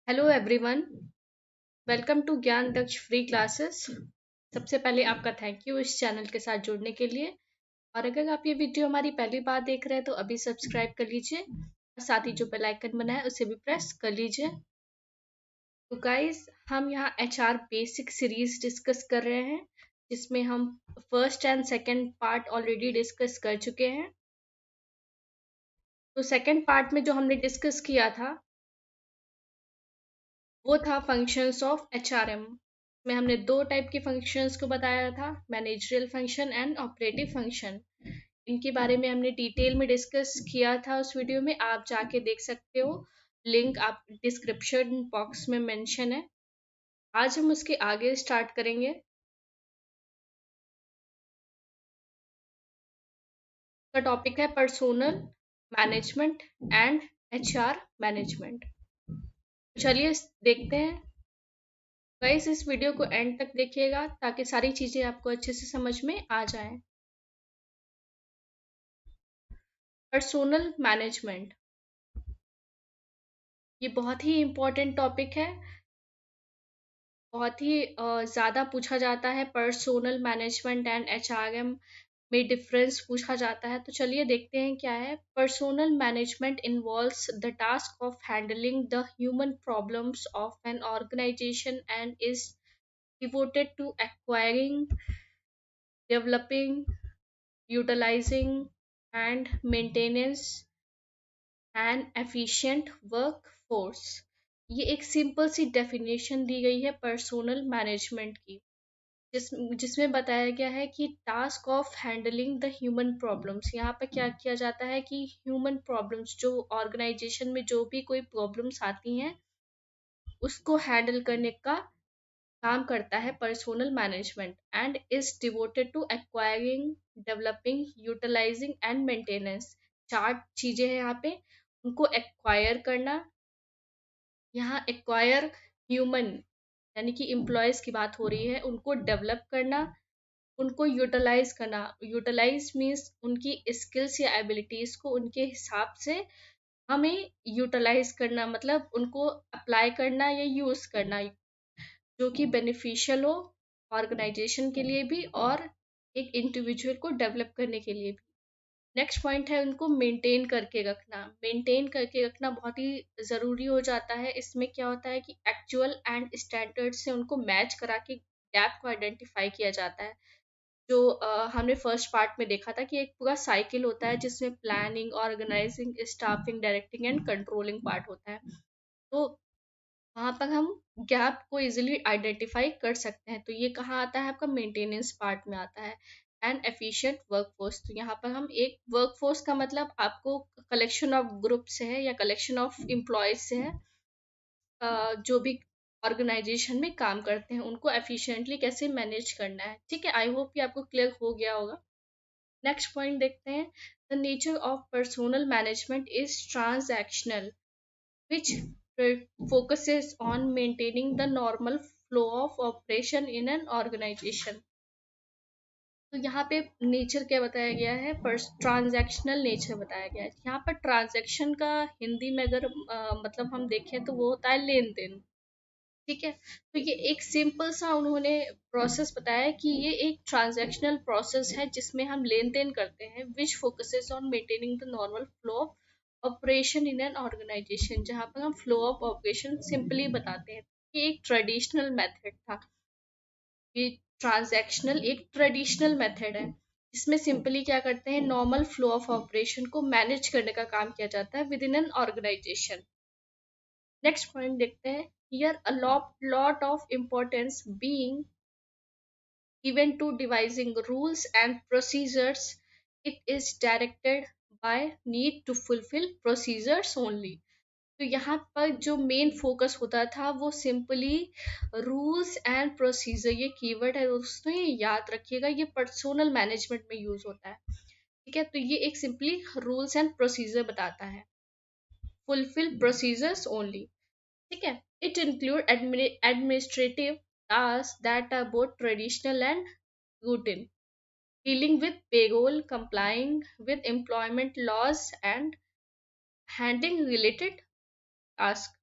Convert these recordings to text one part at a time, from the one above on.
Hello everyone, welcome to ज्ञान दक्ष free classes. सबसे पहले आपका थैंक यू इस चैनल के साथ जुड़ने के लिए। और अगर आप ये वीडियो हमारी पहली बार देख रहे हैं तो अभी सब्सक्राइब कर लीजिए और साथ ही जो बेल आइकन बना है उसे भी प्रेस कर लीजिए। तो गाइस, हम यहाँ एचआर बेसिक सीरीज डिस्कस कर रहे हैं जिसमें हम first and second part already discuss कर चुके हैं। तो सेकंड पार्ट में जो हमने डिस्कस किया था वो था फंक्शंस ऑफ एचआरएम में हमने दो टाइप के फंक्शंस को बताया था, managerial function and operative function. इनके बारे में हमने डिटेल में डिस्कस किया था उस वीडियो में, आप जाके देख सकते हो। लिंक आप डिस्क्रिप्शन बॉक्स में मेंशन है। आज हम उसके आगे स्टार्ट करेंगे। का टॉपिक है personnel management and HR management. चलिए देखते हैं। गाइस, इस वीडियो को एंड तक देखिएगा ताकि सारी चीजें आपको अच्छे से समझ में आ जाएं। पर्सोनल मैनेजमेंट ये बहुत ही इम्पोर्टेंट टॉपिक है। बहुत ही ज़्यादा पूछा जाता है। पर्सोनल मैनेजमेंट एंड एचआरएम में डिफरेंस पूछा जाता है। तो चलिए देखते हैं क्या है। Personnel management involves the task of handling the human problems of an organisation and is devoted to acquiring, developing, utilizing, and maintenance an efficient workforce। ये एक सिंपल सी डेफिनेशन दी गई है पर्सोनल मैनेजमेंट की, जिसमें बताया गया है कि task of handling the human problems. यहाँ पे क्या किया जाता है कि ह्यूमन प्रॉब्लम्स, जो ऑर्गेनाइजेशन में जो भी कोई प्रॉब्लम्स आती हैं उसको हैंडल करने का काम करता है personnel management and is devoted to acquiring, developing, utilising and maintenance. चार चीजें हैं यहाँ पे। उनको एक्वायर करना, यहाँ एक्वायर ह्यूमन यानी कि एम्प्लॉयज की बात हो रही है, उनको डेवलप करना, उनको यूटिलाइज करना। यूटिलाइज मीन्स उनकी स्किल्स या एबिलिटीज को उनके हिसाब से हमें यूटिलाइज करना, मतलब उनको अप्लाई करना या यूज करना जो कि बेनिफिशियल हो ऑर्गेनाइजेशन के लिए भी और एक इंडिविजुअल को डेवलप करने के लिए भी। नेक्स्ट पॉइंट है उनको मेंटेन करके रखना। मेंटेन करके रखना बहुत ही ज़रूरी हो जाता है। इसमें क्या होता है कि एक्चुअल एंड स्टैंडर्ड से उनको मैच करा के गैप को आइडेंटिफाई किया जाता है। जो हमने फर्स्ट पार्ट में देखा था कि एक पूरा साइकिल होता है जिसमें planning, organising, staffing, directing and controlling part होता है। तो वहाँ पर हम गैप को इजीली आइडेंटिफाई कर सकते हैं। तो ये कहाँ आता है? आपका मेंटेनेंस पार्ट में आता है। एंड एफिशिएंट वर्कफोर्स, तो यहाँ पर हम एक वर्कफोर्स का मतलब आपको कलेक्शन ऑफ ग्रुप से है या कलेक्शन ऑफ एम्प्लॉयज से है, जो भी ऑर्गेनाइजेशन में काम करते हैं उनको एफिशिएंटली कैसे मैनेज करना है। ठीक है, आई होप कि आपको क्लियर हो गया होगा। नेक्स्ट पॉइंट देखते हैं। The nature of personnel management is transactional which focuses on maintaining the normal flow of operation in an organization। तो यहाँ पे नेचर क्या बताया गया है? ट्रांजैक्शनल नेचर बताया गया है। यहाँ पर ट्रांजैक्शन का हिंदी में अगर मतलब हम देखें तो वो होता है लेन देन। ठीक है, तो ये एक सिंपल सा उन्होंने प्रोसेस बताया कि ये एक ट्रांजैक्शनल प्रोसेस है जिसमें हम लेन देन करते हैं, which focuses on maintaining the normal flow of operation in an organization. जहाँ पर हम फ्लो ऑफ ऑपरेशन सिंपली बताते हैं। ये एक ट्रेडिशनल मेथड था। ये ट्रांजैक्शनल एक ट्रेडिशनल मेथड है इसमें सिंपली क्या करते हैं, नॉर्मल फ्लो ऑफ ऑपरेशन को मैनेज करने का काम किया जाता है within an organisation. Next point देखते हैं। Here a lot of importance being given to devising rules and procedures. It is directed by need to fulfill procedures only। तो यहाँ पर जो मेन फोकस होता था वो सिंपली रूल्स एंड प्रोसीजर, ये कीवर्ड है दोस्तों, ये याद रखिएगा, ये पर्सोनल मैनेजमेंट में यूज होता है। ठीक है, तो ये एक सिंपली रूल्स एंड प्रोसीजर बताता है, फुलफिल प्रोसीजर्स ओनली। ठीक है, it include administrative tasks that are both traditional and routine, dealing with payroll, complying with employment laws and handling related task.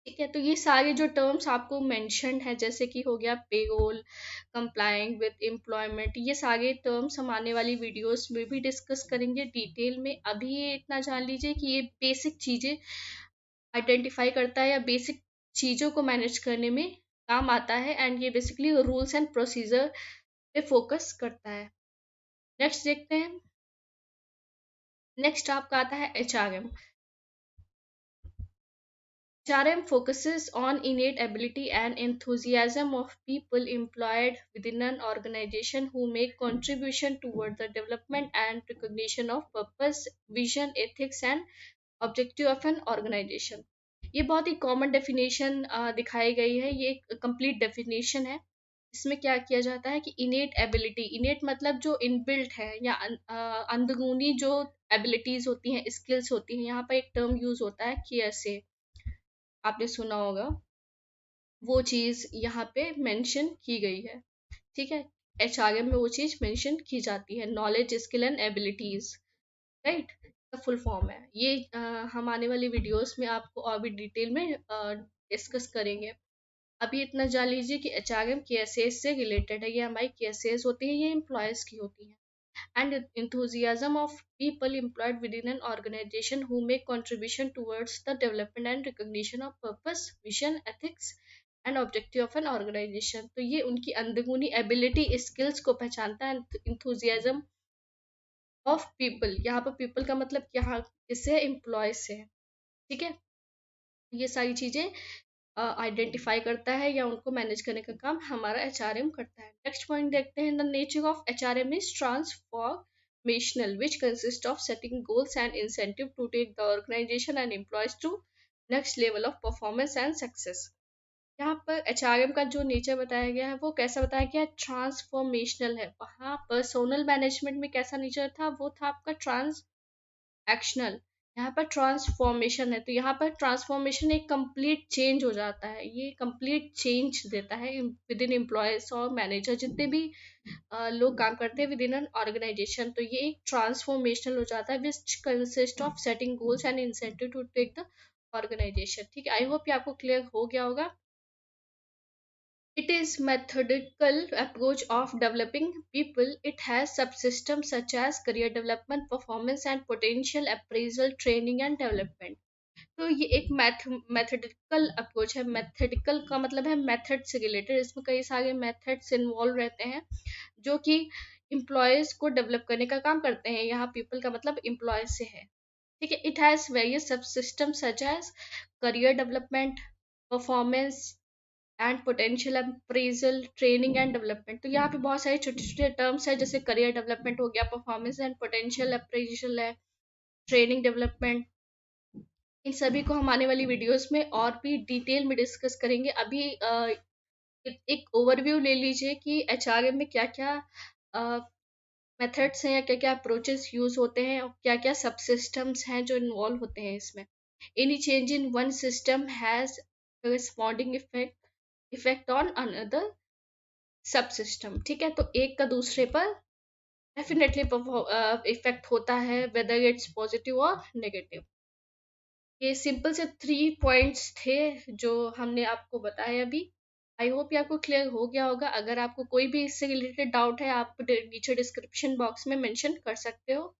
ठीक है, तो ये सारे जो टर्म्स आपको मेंशन है, जैसे कि हो गया पेरोल, कंप्लाइंग विद एम्प्लॉयमेंट, ये सारे टर्म्स हम आने वाली वीडियोस में भी डिस्कस करेंगे डिटेल में। अभी ये इतना जान लीजिए कि ये बेसिक चीज़ें आइडेंटिफाई करता है या बेसिक चीज़ों को मैनेज करने में काम आता है, एंड ये बेसिकली रूल्स एंड प्रोसीजर पे फोकस करता है। नेक्स्ट देखते हैं। नेक्स्ट आपका आता है HRM। HRM focuses on innate ability and enthusiasm of people employed within an organization who make contribution toward the development and recognition of purpose, vision, ethics and objective of an organization। ये बहुत ही common definition दिखाई गई है, ये एक complete definition है। इसमें क्या किया जाता है कि इनेट एबिलिटी, इनेट मतलब जो इनबिल्ट है या अंदरूनी जो एबिलिटीज होती हैं, स्किल्स होती हैं, यहाँ पर एक टर्म यूज होता है KSA, आपने सुना होगा। वो चीज़ यहाँ पे मेंशन की गई है। ठीक है, HRM में वो चीज़ मेंशन की जाती है, knowledge skill and abilities, right, full form है ये। हम आने वाली वीडियोस में आपको और भी डिटेल में डिस्कस करेंगे। अभी इतना जान लीजिए कि HRM KSAs से रिलेटेड है। ये हमारी KSAs होती हैं, ये एम्प्लॉयज़ की होती हैं। And enthusiasm of people employed within an organization who make contribution towards the development and recognition of purpose, vision, ethics and objective of an organization। तो ये उनकी अंदरूनी एबिलिटी स्किल्स को पहचानता है। enthusiasm of people, यहाँ पर people का मतलब यहाँ इससे एम्प्लॉय से है। ठीक है, ये सारी चीजें आइडेंटिफाई करता है या उनको मैनेज करने का काम हमारा HRM करता है। नेक्स्ट पॉइंट देखते हैं। The nature of HRM is transformational which consist of setting goals and incentive to take the organisation and employees to next level of performance and success. यहाँ पर HRM का जो नेचर बताया गया है वो कैसा बताया गया है, ट्रांसफॉर्मेशनल है। वहाँ पर्सोनल मैनेजमेंट में कैसा नेचर था, वो था आपका एक्शनल। यहाँ पर ट्रांसफॉर्मेशन है, तो यहाँ पर ट्रांसफॉर्मेशन एक कंप्लीट चेंज हो जाता है, ये कंप्लीट चेंज देता है विद इन एम्प्लॉयज और मैनेजर, जितने भी लोग काम करते हैं विद इन एन ऑर्गेनाइजेशन। तो ये एक ट्रांसफॉर्मेशनल हो जाता है which consist of setting goals and incentive to take the organisation. ठीक है, आई होप ये आपको क्लियर हो गया होगा। It is methodical approach of developing people. It has subsystems such as career development, performance and potential appraisal, training and development। तो ये एक मैथडिकल अप्रोच है। मैथडिकल का मतलब है मेथड से रिलेटेड, इसमें कई सारे मेथड्स इन्वॉल्व रहते हैं जो कि एम्प्लॉयज को डेवलप करने का काम करते हैं। यहाँ पीपल का मतलब एम्प्लॉयज से है। ठीक है, it has various subsystem such as career development, performance and potential appraisal, training and development. तो यहाँ पे बहुत सारे छोटे छोटे टर्म्स है, जैसे करियर डेवलपमेंट हो गया, परफॉर्मेंस एंड पोटेंशियल अप्रेजल है, ट्रेनिंग डेवलपमेंट। इन सभी को हम आने वाली वीडियोस में और भी डिटेल में डिस्कस करेंगे। अभी एक ओवरव्यू ले लीजिए कि HRM में क्या क्या मेथड्स हैं या क्या क्या अप्रोचेस यूज होते हैं और क्या क्या सब सिस्टम्स हैं जो इन्वॉल्व होते हैं इसमें। Any change in one system has responding effect on another सब सिस्टम। ठीक है, तो एक का दूसरे पर डेफिनेटली इफेक्ट होता है, वेदर इट्स पॉजिटिव और नेगेटिव। ये सिंपल से 3 पॉइंट्स थे जो हमने आपको बताया अभी। आई होप ये आपको क्लियर हो गया होगा। अगर आपको कोई भी इससे रिलेटेड डाउट है, आप नीचे डिस्क्रिप्शन बॉक्स में मेंशन कर सकते हो।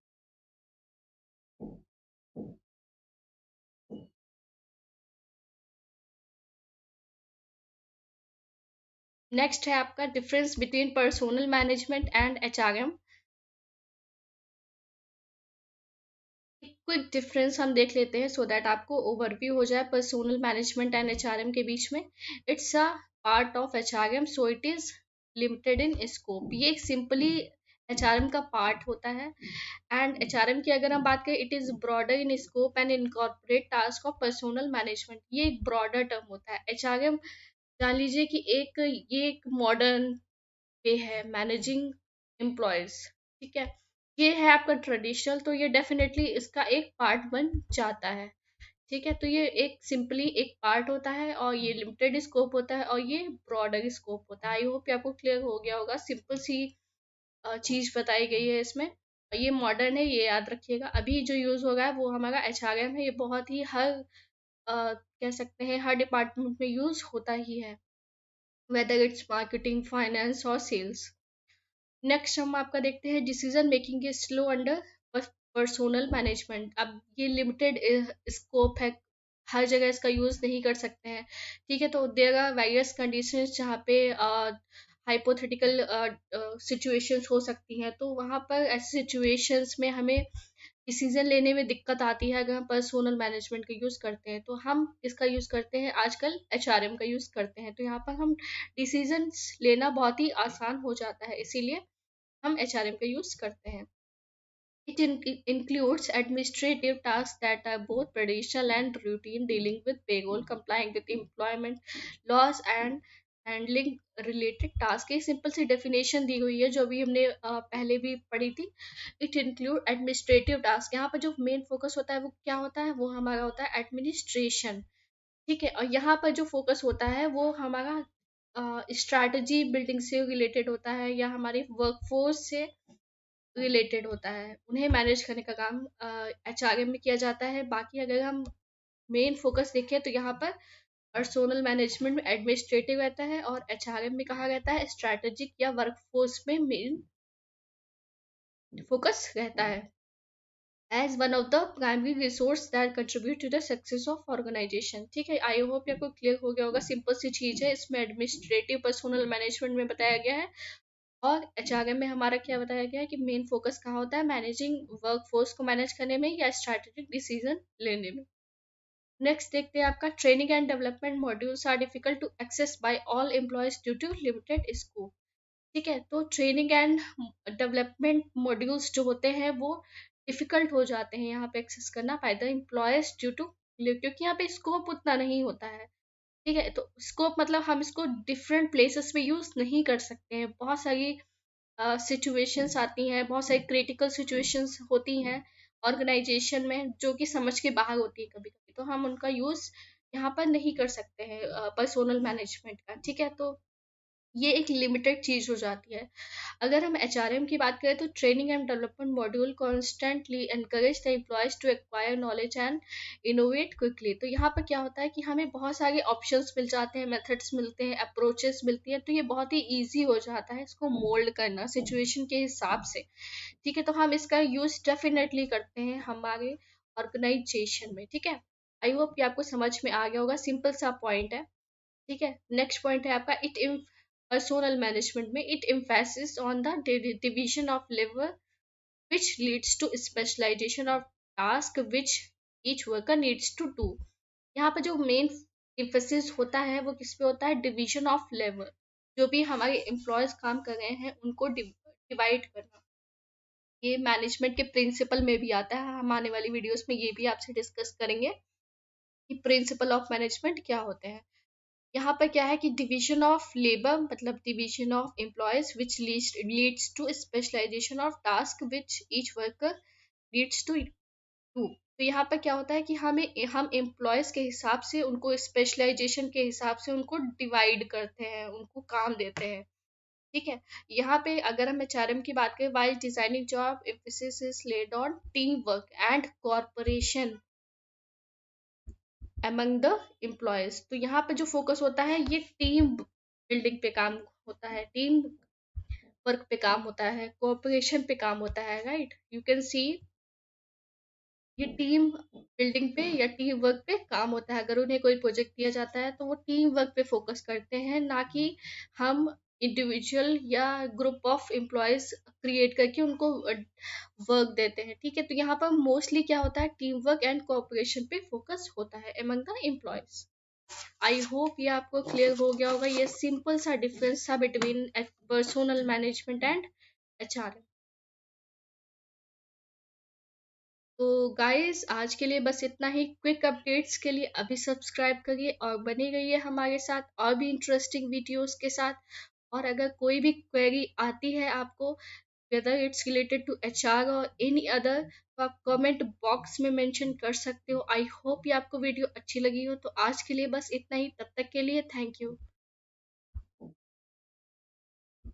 नेक्स्ट है आपका difference between personnel management and HRM। Quick difference हम देख लेते हैं सो दैट आपको ओवरव्यू हो जाए पर्सोनल मैनेजमेंट एंड HRM के बीच में। It's a part of HRM so it is limited in scope. ये एक सिंपली HRM का पार्ट होता है। एंड HRM की अगर हम बात करें, it is broader in scope and incorporate task of personnel management. ये एक ब्रॉडर टर्म होता है। HRM जान लीजिए कि ये एक मॉडर्न वे है मैनेजिंग एम्प्लॉयज। ठीक है, ये है आपका ट्रेडिशनल, तो ये डेफिनेटली इसका एक पार्ट बन जाता है। ठीक है, तो ये एक सिंपली एक पार्ट होता है और ये लिमिटेड स्कोप होता है और ये ब्रॉडर स्कोप होता है। आई होप आपको क्लियर हो गया होगा। सिंपल सी चीज बताई गई है इसमें। ये मॉडर्न है, ये याद रखिएगा। अभी जो यूज़ हो रहा है वो हमारा एचआरएम है। ये बहुत ही हर कह सकते हैं हर डिपार्टमेंट में यूज़ होता ही है, वेदर इट्स मार्केटिंग, फाइनेंस और सेल्स। नेक्स्ट हम आपका देखते हैं decision making is slow under personnel management. अब ये लिमिटेड स्कोप है, हर जगह इसका यूज़ नहीं कर सकते हैं, ठीक है। तो देयर आर वेरियस कंडीशंस जहाँ पे हाइपोथेटिकल सिचुएशंस हो सकती हैं, तो वहाँ पर ऐसे सिचुएशंस में हमें डिसीजन लेने में दिक्कत आती है। अगर हम पर्सोनल मैनेजमेंट का यूज़ करते हैं तो हम इसका यूज़ करते हैं, आजकल एचआरएम का यूज़ करते हैं। तो यहाँ पर हम डिसीजंस लेना बहुत ही आसान हो जाता है, इसीलिए हम एचआरएम का यूज़ करते हैं। It includes administrative tasks that are both traditional and routine, dealing with payroll, complying with employment laws, and handling related tasks। एक सिंपल सी डेफिनेशन दी हुई है जो भी हमने पहले भी पढ़ी थी। It include administrative task. यहाँ पर जो मेन फोकस होता है वो क्या होता है, वो हमारा होता है एडमिनिस्ट्रेशन, ठीक है। और यहाँ पर जो फोकस होता है वो हमारा स्ट्रैटेजी बिल्डिंग से रिलेटेड होता है, या हमारी वर्कफोर्स से रिलेटेड होता है। उन्हें मैनेज करने का काम एचआरएम में किया जाता है। बाकी अगर हम मेन फोकस देखें तो यहाँ पर पर्सोनल मैनेजमेंट में एडमिनिस्ट्रेटिव रहता है, और एचआरएम में कहा रहता है स्ट्रैटेजिक या वर्कफोर्स में मेन फोकस रहता है, as one of the primary resource that contribute to the success of organisation. ठीक है, आई होप आपको क्लियर हो गया होगा। सिंपल सी चीज़ है, इसमें एडमिनिस्ट्रेटिव पर्सोनल मैनेजमेंट में बताया गया है, और एचआरएम में हमारा क्या बताया गया है कि मेन फोकस कहाँ होता है, मैनेजिंग वर्कफोर्स को मैनेज करने में या स्ट्रैटेजिक डिसीजन लेने में। नेक्स्ट देखते हैं आपका training and development modules are difficult to access by all employees due to limited scope. ठीक है, तो ट्रेनिंग एंड डेवलपमेंट मॉड्यूल्स जो होते हैं वो डिफिकल्ट हो जाते हैं यहाँ पे एक्सेस करना by the employees due to, क्योंकि यहाँ पे स्कोप उतना नहीं होता है। ठीक है, तो स्कोप मतलब हम इसको डिफरेंट प्लेसेस में यूज नहीं कर सकते हैं। बहुत सारी सिचुएशंस आती हैं, बहुत सारी क्रिटिकल सिचुएशंस होती हैं ऑर्गेनाइजेशन में जो कि समझ के बाहर होती है कभी कभी, तो हम उनका यूज़ यहाँ पर नहीं कर सकते हैं पर्सोनल मैनेजमेंट का। ठीक है, तो ये एक लिमिटेड चीज़ हो जाती है। अगर हम एचआरएम की बात करें तो training and development module constantly encourage the employees to acquire knowledge and innovate quickly. तो यहाँ पर क्या होता है कि हमें बहुत सारे ऑप्शंस मिल जाते हैं, मेथड्स मिलते हैं, अप्रोचेस मिलती हैं, तो ये बहुत ही ईजी हो जाता है इसको मोल्ड करना सिचुएशन के हिसाब से। ठीक है, तो हम इसका यूज डेफिनेटली करते हैं हमारे ऑर्गेनाइजेशन में। ठीक है, आई होप कि आपको समझ में आ गया होगा, सिंपल सा पॉइंट है। ठीक है, नेक्स्ट पॉइंट है आपका इट पर्सोनल मैनेजमेंट में it emphasis on the division of labour which leads to specialization of task which each worker needs to do। यहाँ पर जो मेन emphasis होता है वो किस पे होता है, डिवीजन ऑफ लेबर। जो भी हमारे एम्प्लॉयज काम कर रहे हैं उनको डिवाइड करना। ये मैनेजमेंट के प्रिंसिपल में भी आता है, हम आने वाली वीडियोस में ये भी आपसे डिस्कस करेंगे कि प्रिंसिपल ऑफ मैनेजमेंट क्या होते हैं। यहाँ पर क्या है कि डिवीजन ऑफ लेबर मतलब division of employees which leads to specialisation of task which each worker leads to do. तो यहाँ पर क्या होता है कि हम एम्प्लॉयज के हिसाब से उनको स्पेशलाइजेशन के हिसाब से उनको डिवाइड करते हैं, उनको काम देते हैं। ठीक है, यहाँ पे अगर हम एचआरएम की बात करें, while designing job emphasis is laid on team work and corporation among the employees. तो यहाँ पे जो फोकस होता है ये टीम बिल्डिंग पे काम होता है, टीम वर्क पे काम होता है, कोऑपरेशन पे काम होता है। राइट, यू कैन सी ये टीम बिल्डिंग पे या टीम वर्क पे काम होता है। अगर उन्हें कोई प्रोजेक्ट दिया जाता है तो वो टीम वर्क पे फोकस करते हैं, ना कि हम इंडिविजुअल या ग्रुप ऑफ एम्प्लॉयज क्रिएट करके उनको वर्क देते हैं। ठीक है, तो यहाँ पर मोस्टली क्या होता है, टीम वर्क एंड कोऑपरेशन पे फोकस होता है among the employees. I hope ये आपको क्लियर हो गया होगा, ये सिंपल सा डिफरेंस था between personnel management and HRM. तो गाइस आज के लिए बस इतना ही। क्विक अपडेट्स के लिए अभी सब्सक्राइब करिए और बने रहिए हमारे साथ और भी इंटरेस्टिंग वीडियोस के साथ। और अगर कोई भी क्वेरी आती है आपको, whether it's related to HR और एनी अदर, तो आप कमेंट बॉक्स में मेंशन कर सकते हो। आई होप ये आपको वीडियो अच्छी लगी हो। तो आज के लिए बस इतना ही, तब तक के लिए थैंक यू।